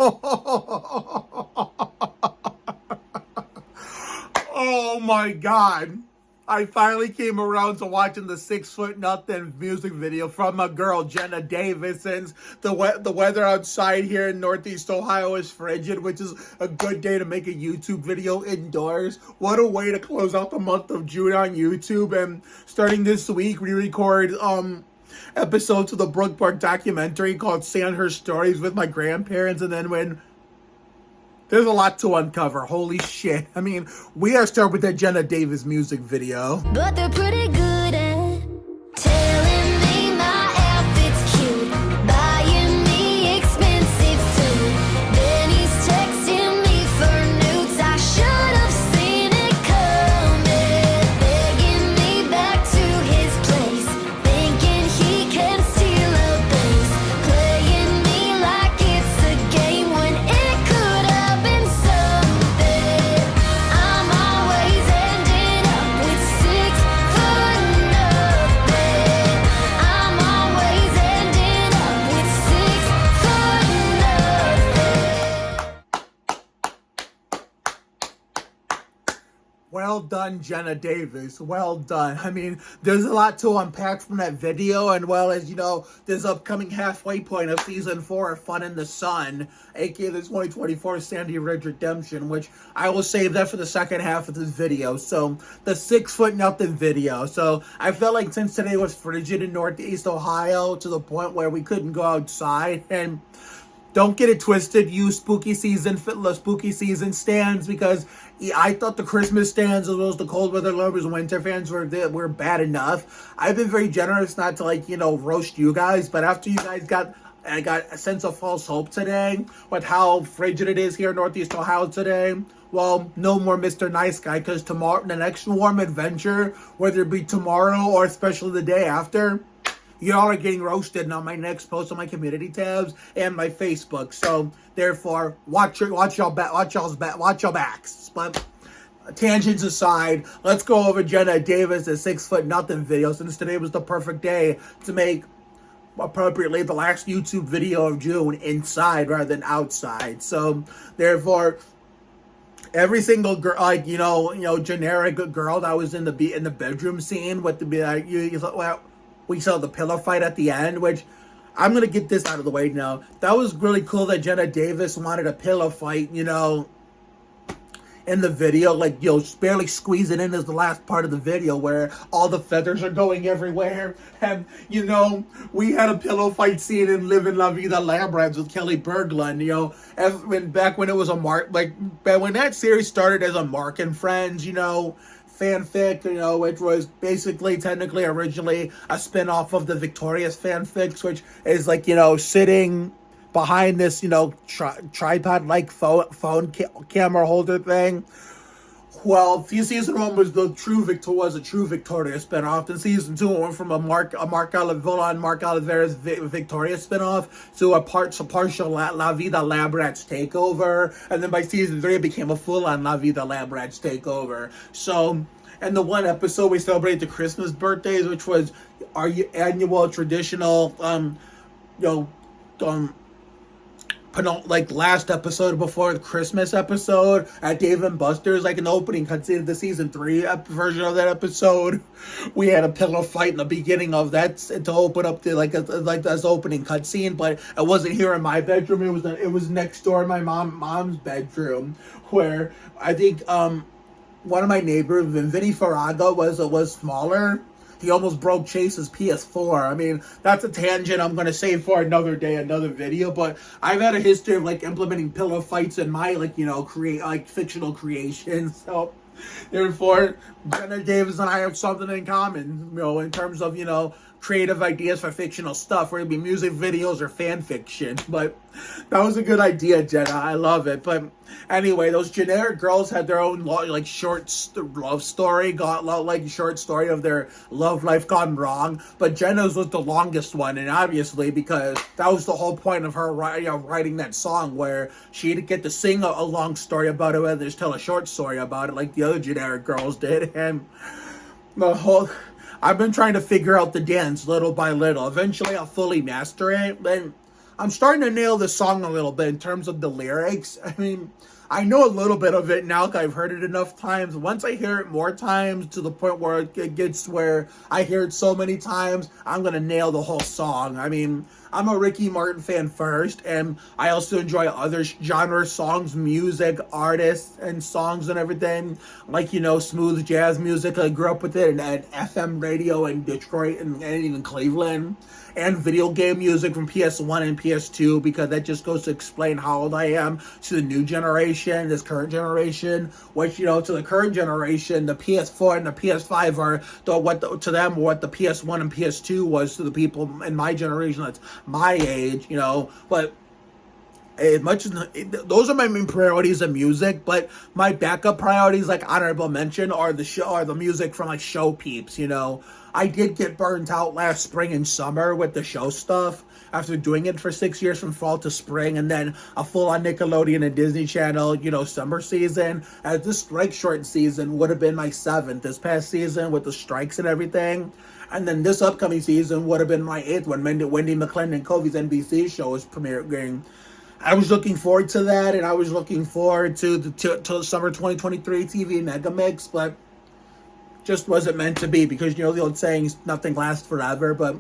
Oh my God. I finally came around to watching the 6 foot nothing music video from my girl Jenna Davis. Since the weather outside here in Northeast Ohio is frigid, which is a good day to make a YouTube video indoors. What a way to close out the month of June on YouTube. And starting this week, we record episodes of the Brookport documentary called Sandhurst Stories with my grandparents. And then when there's a lot to uncover. Holy shit. I mean, we gotta start with that Jenna Davis music video. But they're pretty good at telling me my outfit's cute, buying me expensive food. Then he's texting me for nudes. I should have seen it coming. Begging me back to his place, thinking he can steal a base, playing me like it's a game when it could have been something. I'm always ending up with 6 foot nothing. I'm always ending up with 6 foot nothing. Well done, Jenna Davis. Well done. I mean, there's a lot to unpack from that video. And well, as you know, this upcoming halfway point of season 4 of Fun in the Sun, aka the 2024 Sandy Ridge Redemption, which I will save that for the second half of this video. So the 6 foot nothing video. So I felt like since today was frigid in Northeast Ohio to the point where we couldn't go outside, and don't get it twisted, you spooky season stands, because I thought the Christmas stands as well as the cold weather lovers and winter fans were bad enough. I've been very generous not to roast you guys, but after you guys I got a sense of false hope today with how frigid it is here in Northeast Ohio today. Well, no more Mr. Nice Guy, because tomorrow, the next warm adventure, whether it be tomorrow or especially the day after, y'all are getting roasted on my next post on my community tabs and my Facebook. So therefore, watch y'all backs. But tangents aside, let's go over Jenna Davis' 6 foot nothing video, since today was the perfect day to make appropriately the last YouTube video of June inside rather than outside. So therefore, every single girl, generic girl that was in the bedroom scene with we saw the pillow fight at the end, which I'm going to get this out of the way now. That was really cool that Jenna Davis wanted a pillow fight, in the video. Barely squeeze it in as the last part of the video where all the feathers are going everywhere. And, we had a pillow fight scene in Livin' La Vida Labyrinth with Kelly Berglund, back when it was when that series started as a Mark and Friends, fanfic, which was basically technically originally a spin-off of the Victorious fanfics, which is sitting behind this tripod-like phone camera holder thing. Well, season 1 was a true Victoria spinoff, and season 2 went from a Mark Oliveira's Victoria spinoff to a partial La Vida Lab Rats takeover, and then by season 3 it became a full-on La Vida Lab Rats takeover. So, in the one episode we celebrated the Christmas birthdays, which was our annual traditional, last episode before the Christmas episode at Dave and Buster's, an opening cutscene of the season 3 version of that episode. We had a pillow fight in the beginning of that to open up this opening cutscene, but it wasn't here in my bedroom. It was next door in my mom's bedroom, where I think one of my neighbors, Vinny Farrago, was smaller. He almost broke Chase's PS4. I mean, that's a tangent I'm going to save for another day, another video. But I've had a history of implementing pillow fights in my fictional creations. So therefore, Jenna Davis and I have something in common, in terms of creative ideas for fictional stuff, whether it be music videos or fan fiction. But that was a good idea, Jenna. I love it. But anyway, those generic girls had their own short love story, short story of their love life gone wrong. But Jenna's was the longest one, and obviously because that was the whole point of her writing that song, where she'd get to sing a long story about it, rather just tell a short story about it like the other generic girls did. And I've been trying to figure out the dance little by little. Eventually I'll fully master it. Then I'm starting to nail the song a little bit in terms of the lyrics. I mean, I know a little bit of it now because I've heard it enough times. Once I hear it more times to the point where it gets where I hear it so many times, I'm going to nail the whole song. I mean, I'm a Ricky Martin fan first, and I also enjoy other genre songs, music, artists, and songs and everything. Like, smooth jazz music. I grew up with it and FM radio in Detroit and even Cleveland. And video game music from PS1 and PS2, because that just goes to explain how old I am to the new generation, this current generation. Which, to the current generation, the PS4 and the PS5 are to them what the PS1 and PS2 was to the people in my generation that's my age, But as much as those are my main priorities in music, but my backup priorities, like honorable mention, are the music from like show peeps. I did get burnt out last spring and summer with the show stuff after doing it for 6 years from fall to spring, and then a full-on Nickelodeon and Disney Channel, summer season. As this strike short season would have been my 7th this past season with the strikes and everything. And then this upcoming season would have been my 8th when Wendy McClendon and Kobe's NBC show was premiering. I was looking forward to that, and I was looking forward to the summer 2023 TV Mega Mix, but just wasn't meant to be because, the old saying, nothing lasts forever. But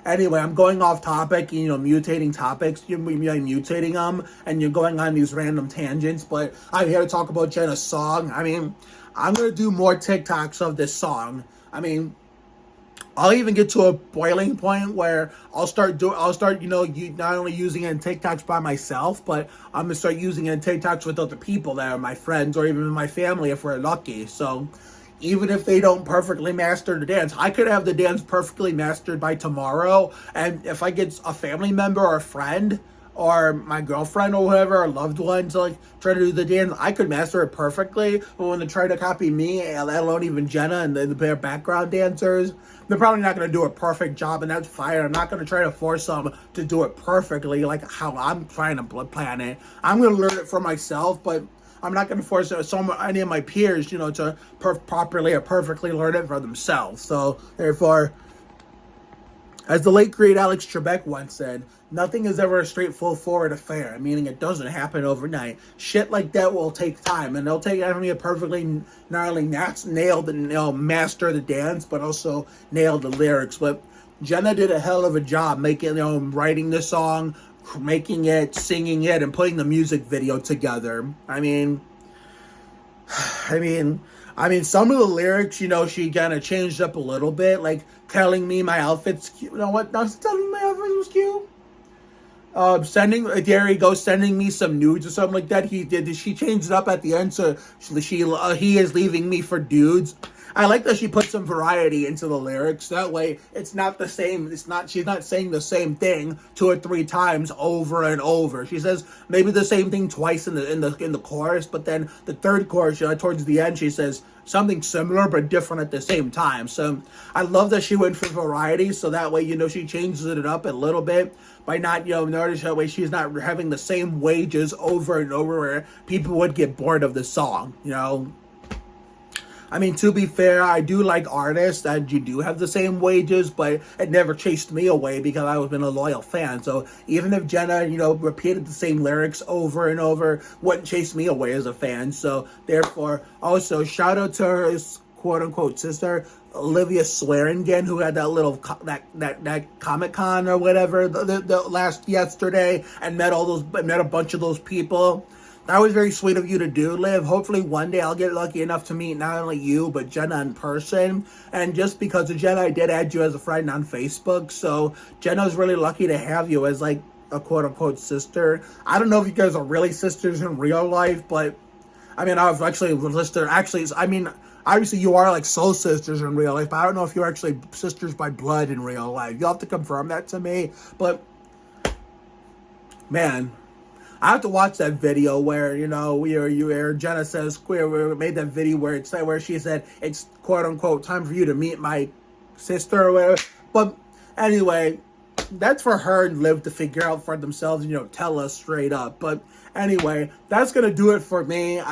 anyway, I'm going off topic, mutating topics. You're mutating them, and you're going on these random tangents. But I'm here to talk about Jenna's song. I mean, I'm going to do more TikToks of this song. I mean, I'll even get to a boiling point where I'll start not only using it in TikToks by myself, but I'm going to start using it in TikToks with other people that are my friends or even my family if we're lucky. So even if they don't perfectly master the dance, I could have the dance perfectly mastered by tomorrow. And if I get a family member or a friend or my girlfriend or whatever, or loved one to try to do the dance, I could master it perfectly. But when they try to copy me, let alone even Jenna and the background dancers, they're probably not going to do a perfect job, and that's fine. I'm not going to try to force them to do it perfectly like how I'm trying to plan it. I'm going to learn it for myself, but I'm not going to force any of my peers, to properly or perfectly learn it for themselves. So, therefore, as the late great Alex Trebek once said, nothing is ever a straightforward affair, meaning it doesn't happen overnight. Shit like that will take time, and it'll take me to perfectly gnarly nailed and master the dance, but also nail the lyrics. But Jenna did a hell of a job writing the song, making it, singing it, and putting the music video together. I mean, some of the lyrics, she kind of changed up a little bit, like telling me my outfit's cute. You know what? Not telling me my outfit was cute. Sending me some nudes or something like that. She changed it up at the end, so he is leaving me for dudes. I like that she put some variety into the lyrics. That way, it's not the same. She's not saying the same thing 2 or 3 times over and over. She says maybe the same thing twice in the chorus, but then the third chorus, towards the end, she says something similar but different at the same time. So I love that she went for variety. So that way, she changes it up a little bit by not, notice that way she's not having the same wages over and over where people would get bored of the song. I mean, to be fair, I do like artists that you do have the same wages, but it never chased me away because I was been a loyal fan. So even if Jenna, repeated the same lyrics over and over, wouldn't chase me away as a fan. So therefore, also shout out to her quote unquote sister, Olivia Swearingen, who had that little that Comic-Con or whatever the yesterday and met a bunch of those people. That was very sweet of you to do, Liv. Hopefully one day I'll get lucky enough to meet not only you, but Jenna in person. And just because of Jenna, I did add you as a friend on Facebook. So Jenna's really lucky to have you as a quote-unquote sister. I don't know if you guys are really sisters in real life, but I've actually listed. Obviously you are soul sisters in real life, but I don't know if you're actually sisters by blood in real life. You'll have to confirm that to me. But, man, I have to watch that video where, Jenna says, we made that video where she said, it's quote unquote time for you to meet my sister or whatever. But anyway, that's for her and Liv to figure out for themselves and, tell us straight up. But anyway, that's going to do it for me.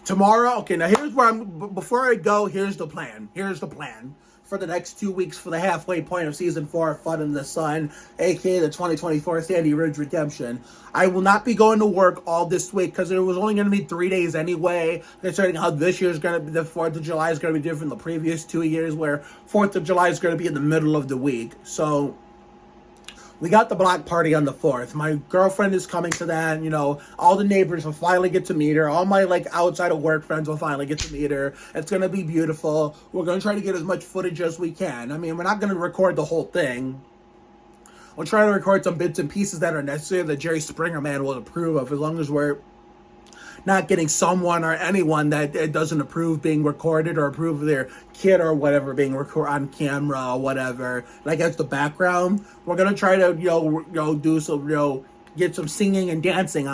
Tomorrow, okay, now here's where before I go, here's the plan. for the next 2 weeks for the halfway point of season 4 of Fun in the Sun, aka the 2024 Sandy Ridge Redemption. I will not be going to work all this week because it was only going to be 3 days anyway, considering how this year's going to be. The 4th of July is going to be different than the previous 2 years, where 4th of July is going to be in the middle of the week. So we got the block party on the 4th. My girlfriend is coming to that. You know, all the neighbors will finally get to meet her. All my, like, outside of work friends will finally get to meet her. It's going to be beautiful. We're going to try to get as much footage as we can. I mean, we're not going to record the whole thing. We'll try to record some bits and pieces that are necessary that Jerry Springer man will approve of, as long as we're not getting someone or anyone that doesn't approve being recorded or approve of their kid or whatever being recorded on camera or whatever. Like, as the background, we're gonna try to do some get some singing and dancing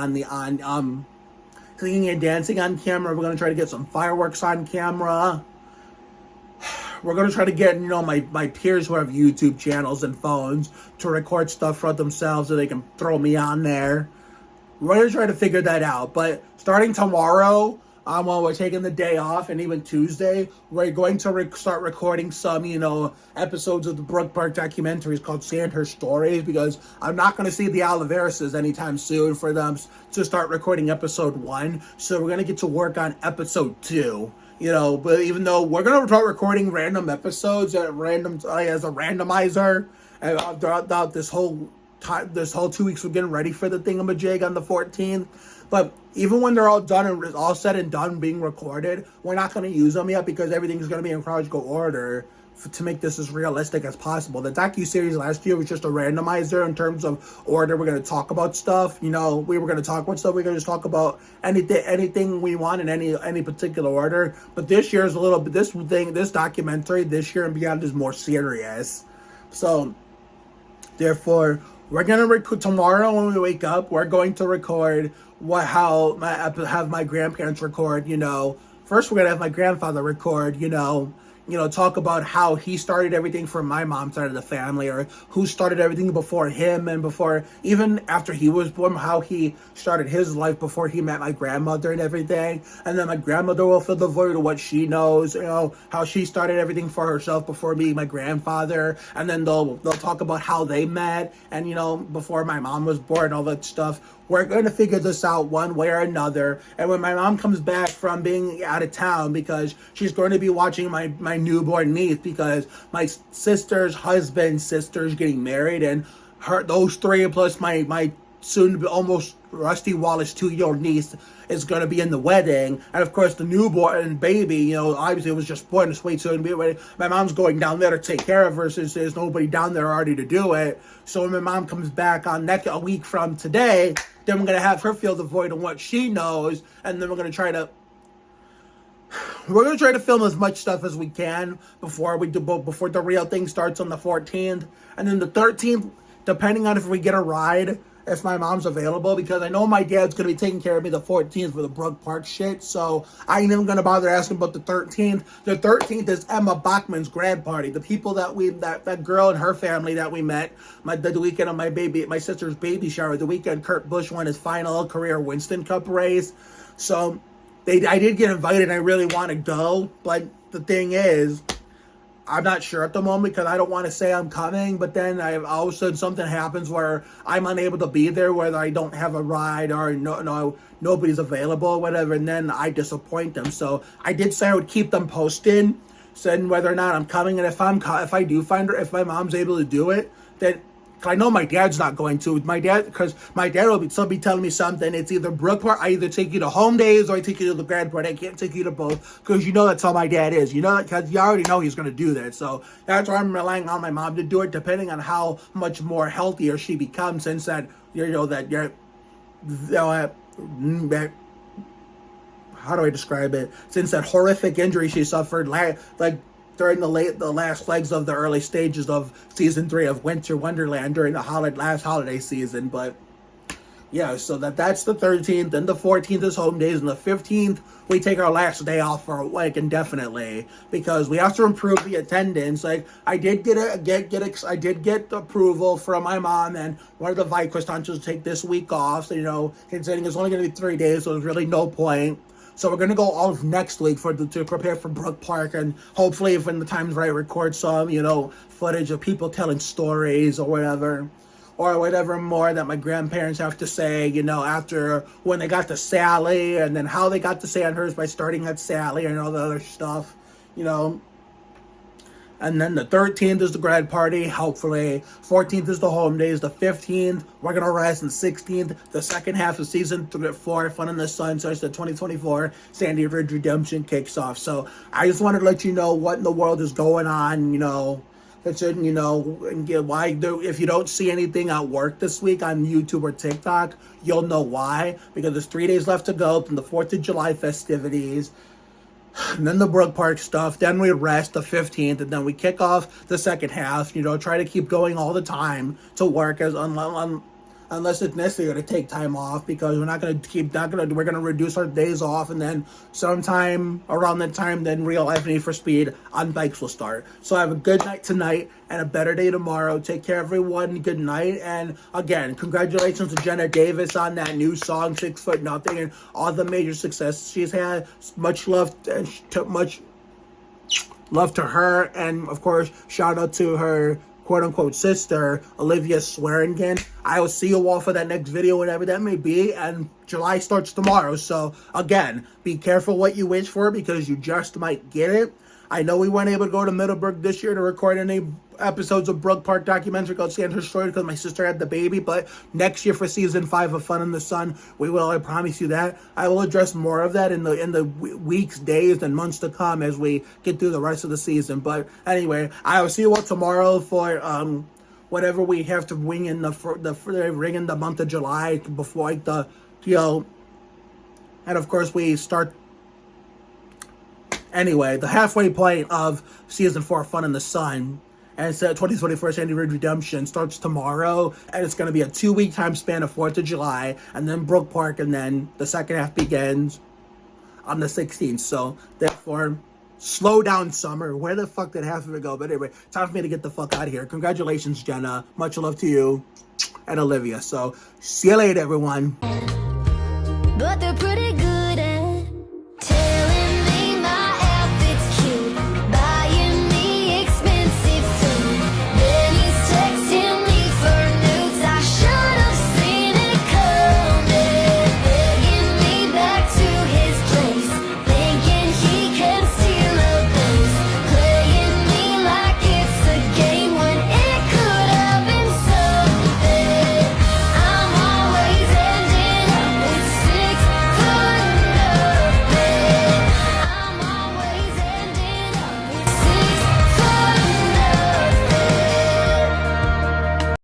singing and dancing on camera. We're gonna try to get some fireworks on camera. We're going to try to get, my peers who have YouTube channels and phones to record stuff for themselves so they can throw me on there. We're going to try to figure that out. But starting tomorrow, while we're taking the day off, and even Tuesday, we're going to start recording some, episodes of the Brook Park documentaries called Sandhurst Stories, because I'm not going to see the Oliverises anytime soon for them to start recording episode 1. So we're going to get to work on episode 2. But even though we're going to start recording random episodes as a randomizer throughout this whole 2 weeks we're getting ready for the thingamajig on the 14th. But even when they're all done and all said and done being recorded, we're not going to use them yet because everything's going to be in chronological order to make this as realistic as possible. The docu-series last year was just a randomizer in terms of order. We're going to talk about stuff. We were going to talk about stuff. We're going to just talk about anything we want in any particular order. But this year is a little bit, this documentary this year and beyond is more serious. So, therefore, we're going to record tomorrow when we wake up. We're going to record have my grandparents record, First, we're going to have my grandfather record, talk about how he started everything from my mom's side of the family, or who started everything before him and before, even after he was born, how he started his life before he met my grandmother and everything. And then my grandmother will fill the void of what she knows, how she started everything for herself before meeting my grandfather. And then they'll talk about how they met and, before my mom was born, all that stuff. We're going to figure this out one way or another. And when my mom comes back from being out of town, because she's going to be watching my newborn niece, because my sister's husband's sister's getting married, and those three plus my soon to be almost Rusty Wallace 2-year-old niece is going to be in the wedding. And of course the newborn baby, obviously it was just born this week, so my mom's going down there to take care of her since there's nobody down there already to do it. So when my mom comes back a week from today, then we're going to have her fill the void of what she knows, and then we're going to try to film as much stuff as we can before the real thing starts on the 14th. And then the 13th, depending on if we get a ride, if my mom's available, because I know my dad's going to be taking care of me the 14th for the Brook Park shit, so I ain't even going to bother asking about the 13th. The 13th is Emma Bachman's grad party. The people that girl and her family that we met the weekend of my sister's baby shower, the weekend Kurt Busch won his final career Winston Cup race. So I did get invited. I really want to go, but the thing is, I'm not sure at the moment because I don't want to say I'm coming, but then all of a sudden something happens where I'm unable to be there, whether I don't have a ride or nobody's available or whatever, and then I disappoint them. So I did say I would keep them posted, saying whether or not I'm coming, and if I do find her, if my mom's able to do it, then I know my dad's not going to. Because my dad will still be telling me something. It's either Brook Park, I either take you to home days or I take you to the grad party. I can't take you to both because that's how my dad is. Because you already know he's going to do that. So that's why I'm relying on my mom to do it, depending on how much more healthier she becomes since that, how do I describe it? Since that horrific injury she suffered, during the last legs of the early stages of season 3 of Winter Wonderland during the last holiday season. But yeah, so that's the 13th, and the 14th is home days, and the 15th we take our last day off for a week indefinitely because we have to improve the attendance. I did get approval from my mom and one of the vice constantes to take this week off. So, considering it's only going to be 3 days, so there's really no point. So we're gonna go all of next week to prepare for Brook Park, and hopefully, if when the time's right, record some footage of people telling stories or whatever more that my grandparents have to say, after when they got to Sally, and then how they got to Sandhurst by starting at Sally and all the other stuff, And then the 13th is the grad party, hopefully. 14th is the home days. The 15th, we're going to rest. And 16th, the second half of season 4, Fun in the Sun, starts the 2024 Sandy Ridge Redemption kicks off. So I just wanted to let you know what in the world is going on, and if you don't see anything at work this week on YouTube or TikTok, you'll know why. Because there's 3 days left to go from the 4th of July festivities. And then the Brook Park stuff. Then we rest the 15th, and then we kick off the second half. Try to keep going all the time to work unless it's necessary to take time off, because we're gonna reduce our days off, and then sometime around that time, then Real Life Need for Speed on bikes will start. So have a good night tonight and a better day tomorrow. Take care, everyone. Good night. And again, congratulations to Jenna Davis on that new song, 6 Foot Nothing, and all the major success she's had. Much love to her, and of course, shout out to her quote-unquote sister, Olivia Swearingen. I will see you all for that next video, whatever that may be, and July starts tomorrow. So again, be careful what you wish for, because you just might get it. I know we weren't able to go to Middleburg this year to record any episodes of Brook Park documentary called Sandhurst Story, because my sister had the baby, but next year for season 5 of Fun in the Sun, we will, I promise you that. I will address more of that in the weeks, days, and months to come as we get through the rest of the season. But anyway, I will see you all tomorrow for whatever we have to ring in the month of July before and of course we start. Anyway, the halfway point of season 4 Fun in the Sun, and it's 2024 Sandy Ridge Redemption, starts tomorrow, and it's going to be a 2-week time span of 4th of July, and then Brook Park, and then the second half begins on the 16th. So therefore, slow down, summer. Where the fuck did half of it go? But anyway, time for me to get the fuck out of here. Congratulations, Jenna. Much love to you and Olivia. So see you later, everyone. But the pretty